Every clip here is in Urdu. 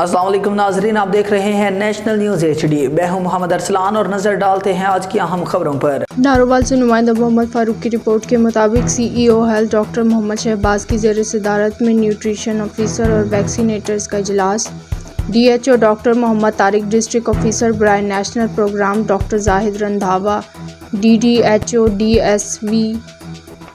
السلام علیکم ناظرین، آپ دیکھ رہے ہیں نیشنل نیوز HD۔ میں ہوں محمد ارسلان اور نظر ڈالتے ہیں آج کی اہم خبروں پر۔ ناروال سے نمائندہ محمد فاروق کی رپورٹ کے مطابق CEO ہیلتھ ڈاکٹر محمد شہباز کی زیر صدارت میں نیوٹریشن آفیسر اور ویکسینیٹرز کا اجلاس۔ DHO ڈاکٹر محمد طارق، ڈسٹرکٹ آفیسر برائے نیشنل پروگرام ڈاکٹر زاہد رندھاوا، DDHO DSV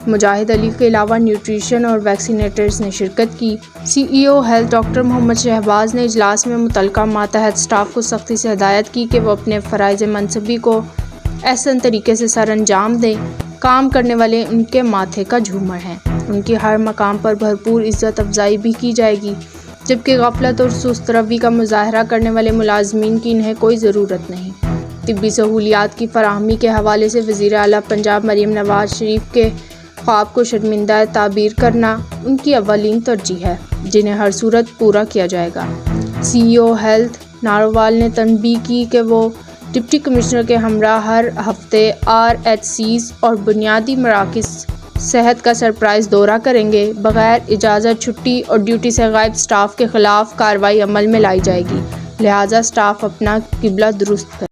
مجاہد علی کے علاوہ نیوٹریشن اور ویکسینیٹرز نے شرکت کی۔ CEO ہیلتھ ڈاکٹر محمد شہباز نے اجلاس میں متعلقہ ماتحت اسٹاف کو سختی سے ہدایت کی کہ وہ اپنے فرائض منصبی کو احسن طریقے سے سر انجام دیں۔ کام کرنے والے ان کے ماتھے کا جھومر ہیں، ان کی ہر مقام پر بھرپور عزت افزائی بھی کی جائے گی، جبکہ غفلت اور سست روی کا مظاہرہ کرنے والے ملازمین کی انہیں کوئی ضرورت نہیں۔ طبی سہولیات کی فراہمی کے حوالے سے وزیر اعلیٰ پنجاب مریم نواز شریف کے خواب کو شرمندہ تعبیر کرنا ان کی اولین ترجیح ہے، جنہیں ہر صورت پورا کیا جائے گا۔ CEO ہیلتھ ناروال نے تنبیہ کی کہ وہ ڈپٹی کمشنر کے ہمراہ ہر ہفتے RHCs اور بنیادی مراکز صحت کا سرپرائز دورہ کریں گے۔ بغیر اجازت چھٹی اور ڈیوٹی سے غائب اسٹاف کے خلاف کارروائی عمل میں لائی جائے گی، لہٰذا اسٹاف اپنا قبلہ درست کرے۔